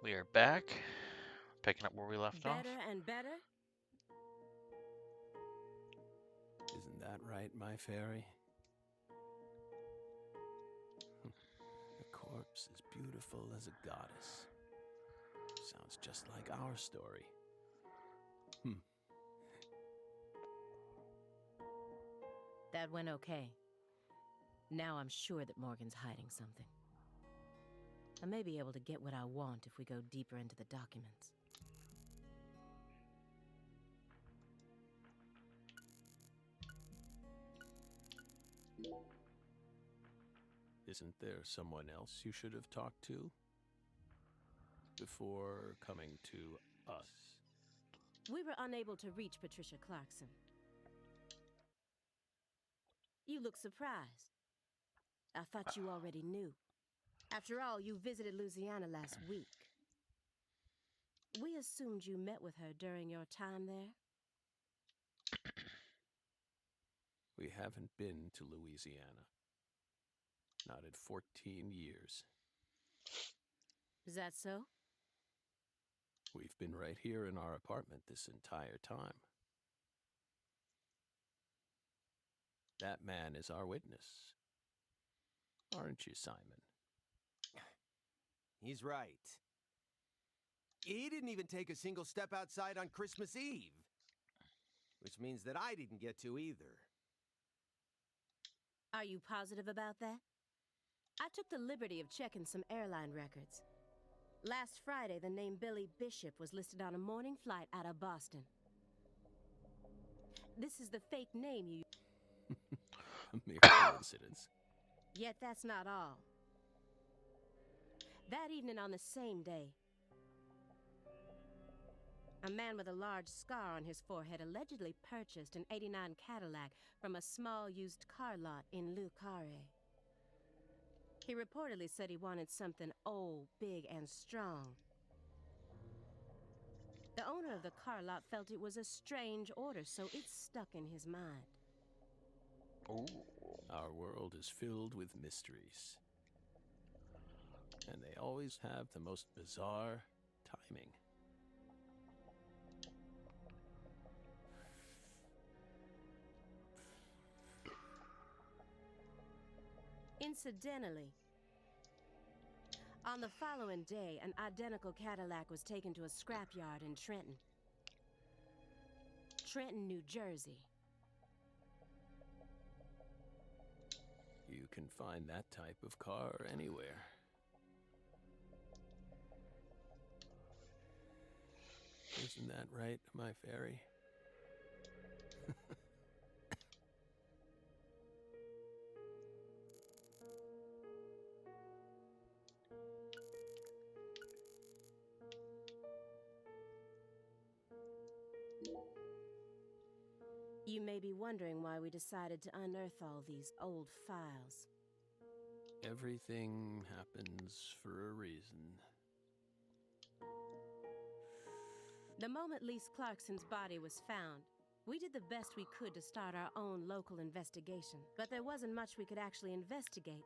We are back, picking up where we left off. Better and better? Isn't that right, my fairy? The corpse is beautiful as a goddess. Sounds just like our story. That went okay. Now I'm sure that Morgan's hiding something. I may be able to get what I want if we go deeper into the documents. Isn't there someone else you should have talked to before coming to us? We were unable to reach Patricia Clarkson. You look surprised. I thought you already knew. After all, you visited Louisiana last week. We assumed you met with her during your time there. We haven't been to Louisiana. Not in 14 years. Is that so? We've been right here in our apartment this entire time. That man is our witness. Aren't you, Simon? He's right. He didn't even take a single step outside on Christmas Eve. Which means that I didn't get to either. Are you positive about that? I took the liberty of checking some airline records. Last Friday, the name Billy Bishop was listed on a morning flight out of Boston. This is the fake name you... A mere coincidence. Yet that's not all. That evening on the same day, a man with a large scar on his forehead allegedly purchased an '89 Cadillac from a small used car lot in Le Carré. He reportedly said he wanted something old, big, and strong. The owner of the car lot felt it was a strange order, so it stuck in his mind. Ooh. Our world is filled with mysteries. And they always have the most bizarre timing. Incidentally, on the following day, an identical Cadillac was taken to a scrapyard in Trenton, New Jersey. You can find that type of car anywhere. Isn't that right, my fairy? You may be wondering why we decided to unearth all these old files. Everything happens for a reason. The moment Lise Clarkson's body was found, we did the best we could to start our own local investigation. But there wasn't much we could actually investigate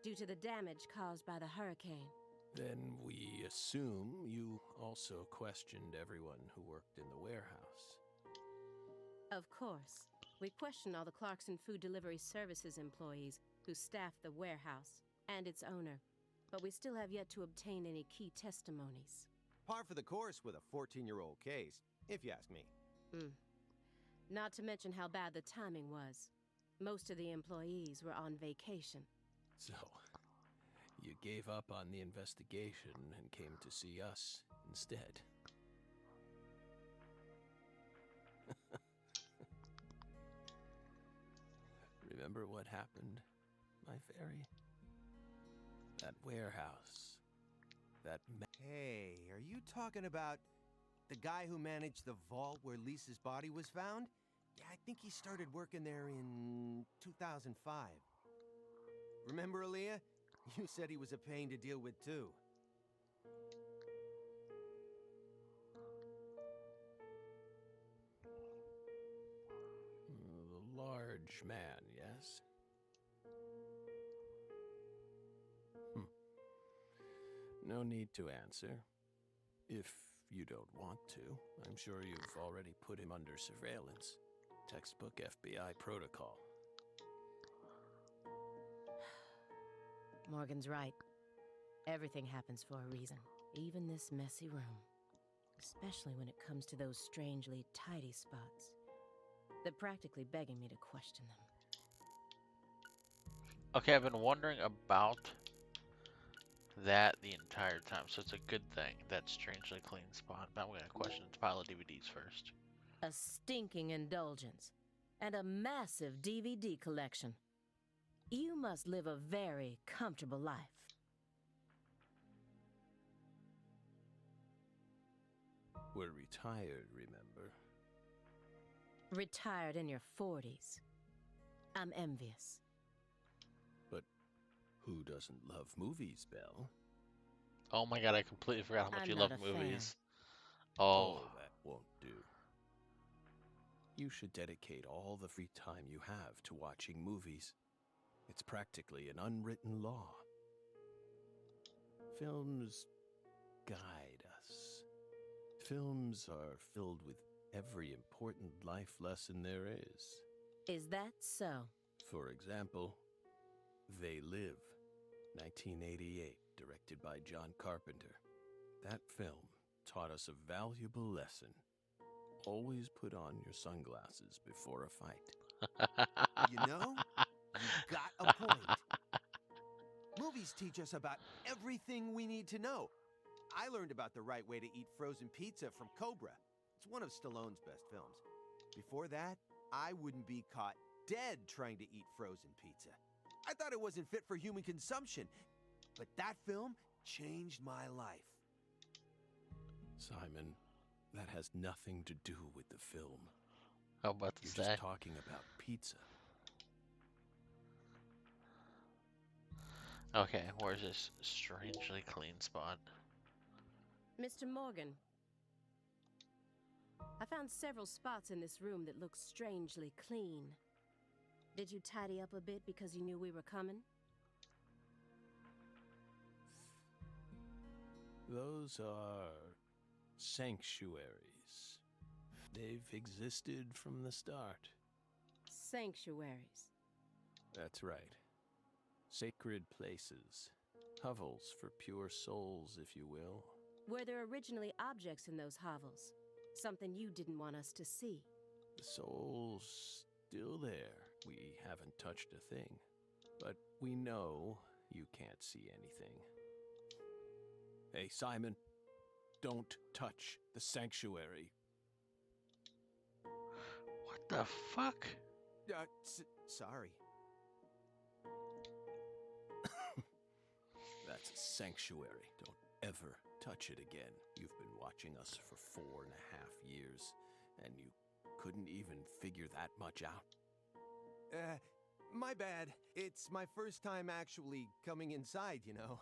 due to the damage caused by the hurricane. Then we assume you also questioned everyone who worked in the warehouse. Of course, we questioned all the Clarkson Food Delivery Services employees who staffed the warehouse and its owner, but we still have yet to obtain any key testimonies. Par for the course with a 14-year-old case, if you ask me. Not to mention how bad the timing was. Most of the employees were on vacation. So, you gave up on the investigation and came to see us instead. Remember what happened, my fairy? That warehouse. That Hey, are you talking about the guy who managed the vault where Lisa's body was found? Yeah, I think he started working there in 2005. Remember, Aaliyah? You said he was a pain to deal with, too. the large man, yes? No need to answer. If you don't want to, I'm sure you've already put him under surveillance. Textbook FBI protocol. Morgan's right. Everything happens for a reason, even this messy room. Especially when it comes to those strangely tidy spots. They're practically begging me to question them. Okay, I've been wondering about that the entire time, so it's a good thing. That strangely clean spot. Now we're gonna question the pile of DVDs first. A stinking indulgence. And a massive DVD collection. You must live a very comfortable life. We're retired, remember? Retired in your 40s. I'm envious. But who doesn't love movies, Belle? Oh my god, I completely forgot how much I'm you not love a fan. movies. Oh, That won't do. You should dedicate all the free time you have to watching movies. It's practically an unwritten law. Films guide us. Films are filled with every important life lesson there is. Is that so? For example, They Live, 1988, directed by John Carpenter. That film taught us a valuable lesson. Always put on your sunglasses before a fight. You know, you've got a point. Movies teach us about everything we need to know. I learned about the right way to eat frozen pizza from Cobra. It's one of Stallone's best films. Before that, I wouldn't be caught dead trying to eat frozen pizza. I thought it wasn't fit for human consumption, but that film changed my life. Simon, that has nothing to do with the film. how about to You're say? just talking about pizza. Okay, where's this strangely clean spot? Mr. Morgan. I found several spots in this room that look strangely clean. Did you tidy up a bit because you knew we were coming? Those are sanctuaries. They've existed from the start. Sanctuaries. That's right. Sacred places. Hovels for pure souls, if you will. Were there originally objects in those hovels? Something you didn't want us to see? The soul's still there. We haven't touched a thing. But we know you can't see anything. Hey, Simon, don't touch the sanctuary. What the fuck? Sorry. That's a sanctuary. Don't ever touch it again. You've been watching us for 4.5 years, and you couldn't even figure that much out? My bad. It's my first time actually coming inside, you know.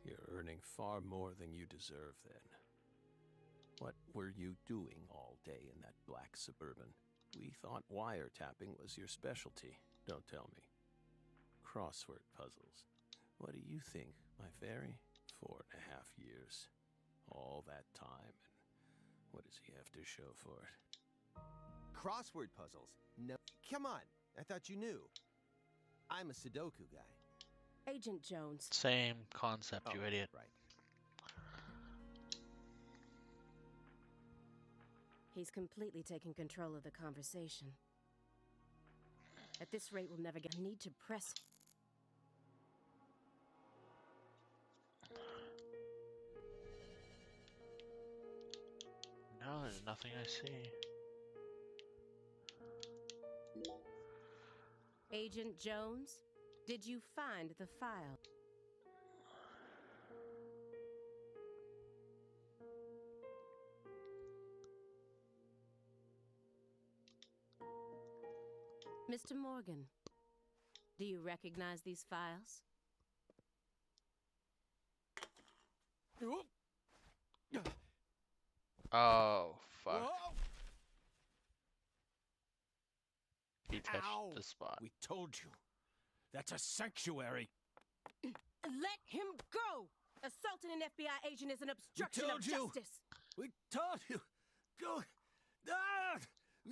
You're earning far more than you deserve, then. What were you doing all day in that black Suburban? We thought wiretapping was your specialty. Don't tell me. Crossword puzzles. What do you think, my fairy? 4.5 years. All that time, and what does he have to show for it? Crossword puzzles? No. Come on. I thought you knew. I'm a Sudoku guy. Agent Jones. Same concept, you idiot. Right. He's completely taking control of the conversation. At this rate, we'll never get need to press. No, there's nothing I see. Agent Jones, did you find the file? Mr. Morgan, do you recognize these files? Oh, fuck. Whoa! He touched Ow! the spot. We told you. That's a sanctuary. Let him go! Assaulting an FBI agent is an obstruction of told you. justice. We told you. Go. Ah!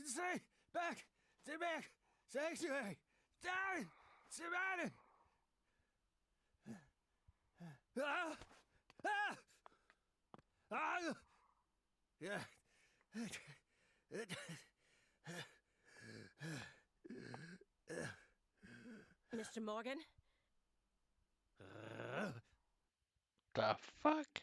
Stay back. Stay back. Sanctuary. Stay. Stay back. Ah! Ah! Ah! Yeah. Mr. Morgan? The fuck?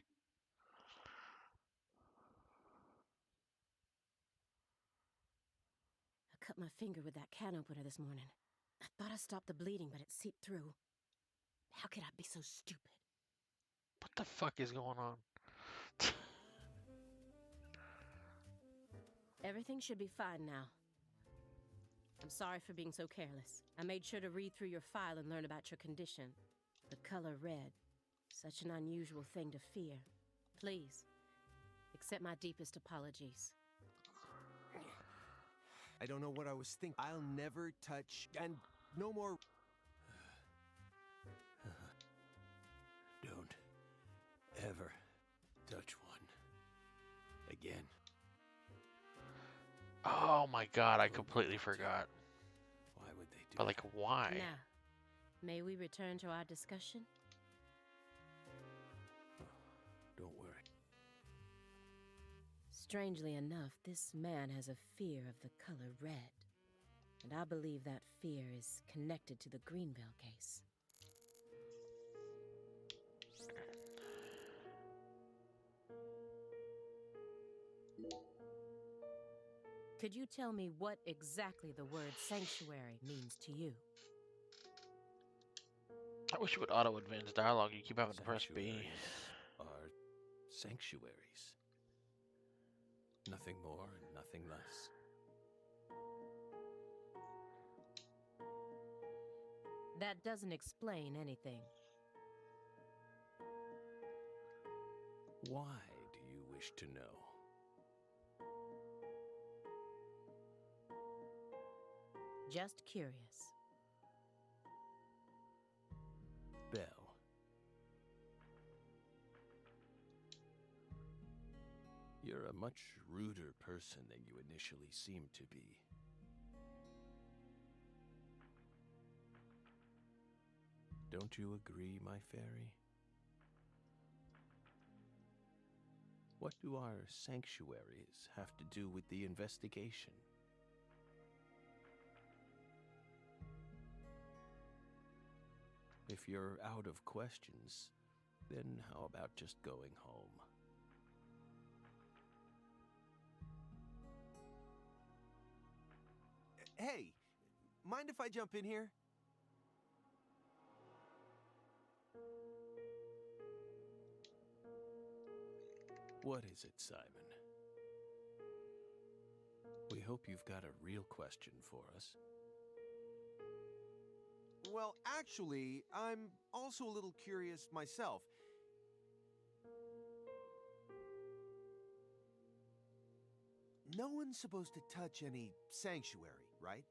I cut my finger with that can opener this morning. I thought I stopped the bleeding, but it seeped through. How could I be so stupid? What the fuck is going on? Everything should be fine now. I'm sorry for being so careless. I made sure to read through your file and learn about your condition. The color red. Such an unusual thing to fear. Please, accept my deepest apologies. I don't know what I was thinking. I'll never touch, and no more. Don't ever touch one again. Oh my god, I completely forgot. Why would they do But like, why? Now, may we return to our discussion? that? Don't worry. Strangely enough, this man has a fear of the color red. And I believe that fear is connected to the Greenville case. Could you tell me what exactly the word sanctuary means to you? I wish you would auto advance dialogue. You keep having to press B. Sanctuaries are sanctuaries. Nothing more and nothing less. That doesn't explain anything. Why do you wish to know? Just curious. Belle. You're a much ruder person than you initially seemed to be. Don't you agree, my fairy? What do our sanctuaries have to do with the investigation? If you're out of questions, then how about just going home? Hey, mind if I jump in here? What is it, Simon? We hope you've got a real question for us. Well, actually, I'm also a little curious myself. No one's supposed to touch any sanctuary, right?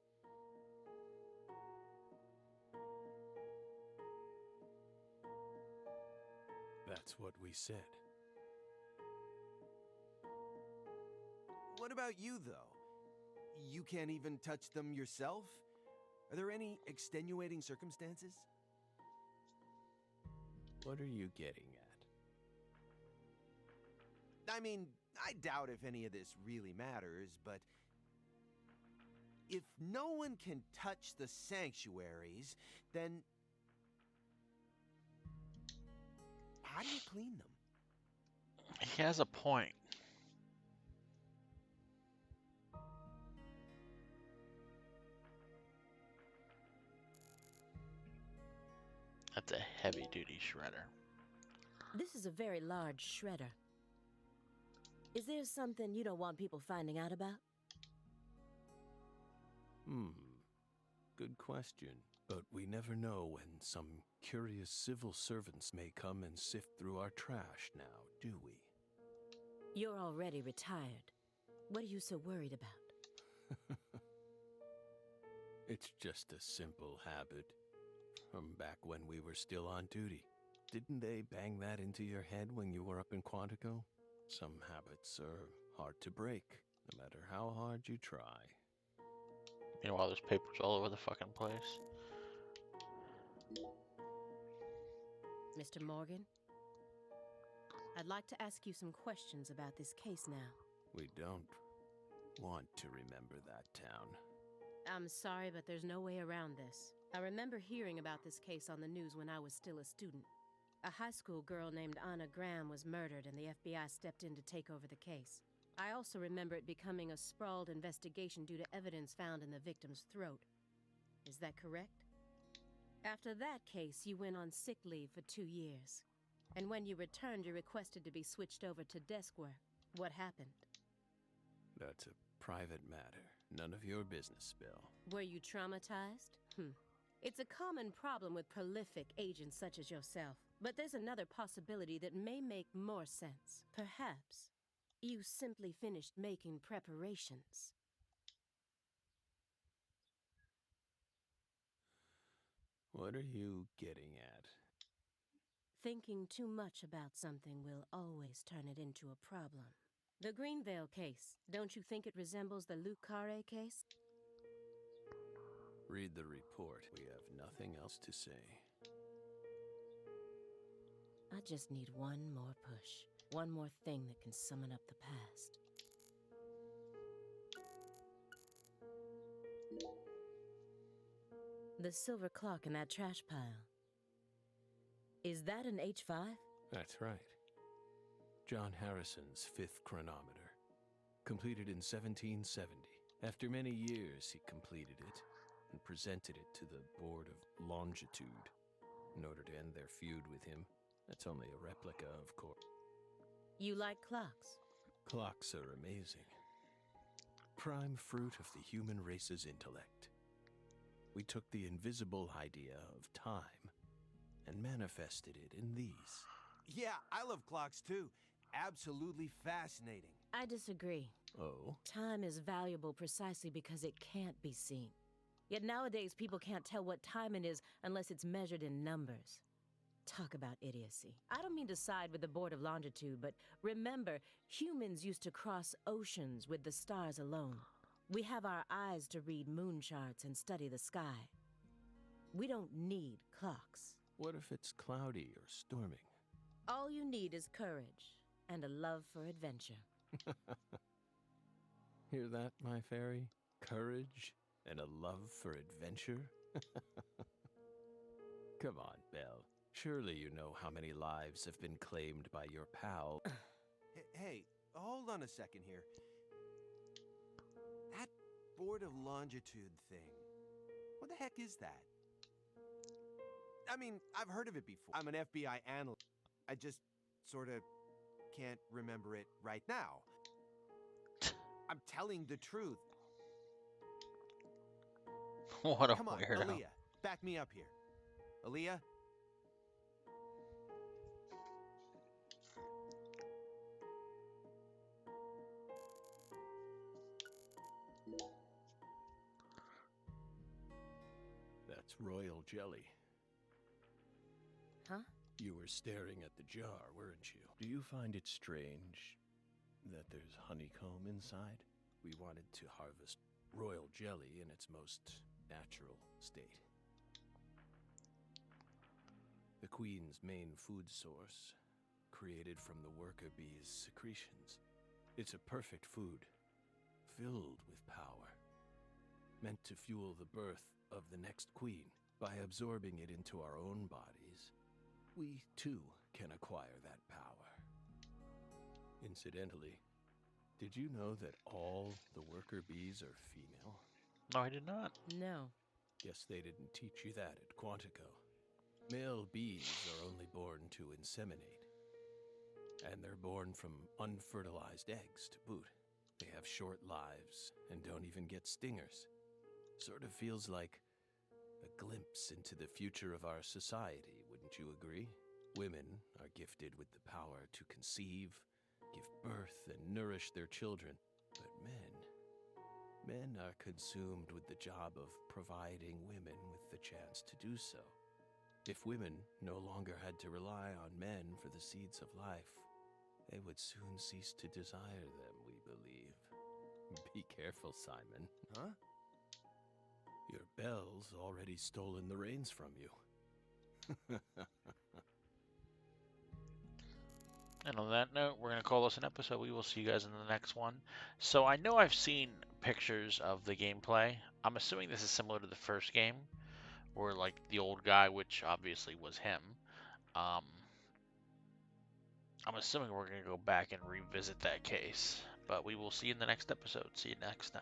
That's what we said. What about you, though? You can't even touch them yourself? Are there any extenuating circumstances? What are you getting at? I mean, I doubt if any of this really matters, but if no one can touch the sanctuaries, then how do you clean them? He has a point. That's a heavy-duty shredder. This is a very large shredder. Is there something you don't want people finding out about? Good question. But we never know when some curious civil servants may come and sift through our trash now, do we? You're already retired. What are you so worried about? It's just a simple habit from back when we were still on duty. Didn't they bang that into your head when you were up in Quantico? Some habits are hard to break, no matter how hard you try. Meanwhile, there's papers all over the fucking place. Mr. Morgan, I'd like to ask you some questions about this case now. We don't want to remember that town. I'm sorry, but there's no way around this. I remember hearing about this case on the news when I was still a student. A high school girl named Anna Graham was murdered, and the FBI stepped in to take over the case. I also remember it becoming a sprawled investigation due to evidence found in the victim's throat. Is that correct? After that case, you went on sick leave for 2 years. And when you returned, you requested to be switched over to desk work. What happened? That's a private matter. None of your business, Bill. Were you traumatized? It's a common problem with prolific agents such as yourself. But there's another possibility that may make more sense. Perhaps you simply finished making preparations. What are you getting at? Thinking too much about something will always turn it into a problem. The Greenvale case, don't you think it resembles the Luke Carre case? Read the report. We have nothing else to say. I just need one more push. One more thing that can summon up the past. The silver clock in that trash pile. Is that an H5? That's right. John Harrison's 5th chronometer. Completed in 1770. After many years, he completed it and presented it to the Board of Longitude in order to end their feud with him. That's only a replica, of course. You like clocks? Clocks are amazing. Prime fruit of the human race's intellect. We took the invisible idea of time and manifested it in these. Yeah, I love clocks too. Absolutely fascinating. I disagree. Oh? Time is valuable precisely because it can't be seen. Yet nowadays people can't tell what time it is unless it's measured in numbers. Talk about idiocy. I don't mean to side with the Board of Longitude, but remember, humans used to cross oceans with the stars alone. We have our eyes to read moon charts and study the sky. We don't need clocks. What if it's cloudy or storming? All you need is courage and a love for adventure. Hear that, my fairy? Courage and a love for adventure? Come on, Belle. Surely you know how many lives have been claimed by your pal. Hey, hold on a second here. That Board of Longitude thing. What the heck is that? I mean, I've heard of it before. I'm an FBI analyst. I just sort of can't remember it right now. I'm telling the truth. What a Come on, weirdo. Aaliyah, back me up here. Aaliyah? That's royal jelly. Huh? You were staring at the jar, weren't you? Do you find it strange that there's honeycomb inside? We wanted to harvest royal jelly in its most natural state. The queen's main food source, created from the worker bee's secretions. It's a perfect food, filled with power, meant to fuel the birth of the next queen. By absorbing it into our own bodies, we too can acquire that power. Incidentally, did you know that all the worker bees are female? No, I did not. No. Guess they didn't teach you that at Quantico. Male bees are only born to inseminate. And they're born from unfertilized eggs to boot. They have short lives and don't even get stingers. Sort of feels like a glimpse into the future of our society, wouldn't you agree? Women are gifted with the power to conceive, give birth, and nourish their children. But men are consumed with the job of providing women with the chance to do so. If women no longer had to rely on men for the seeds of life, they would soon cease to desire them, we believe. Be careful, Simon. Huh? Your Belle's already stolen the reins from you. And on that note, we're going to call this an episode. We will see you guys in the next one. So I know I've seen pictures of the gameplay. I'm assuming this is similar to the first game, where like the old guy, which obviously was him. Um, I'm assuming we're going to go back and revisit that case. But we will see you in the next episode. See you next time.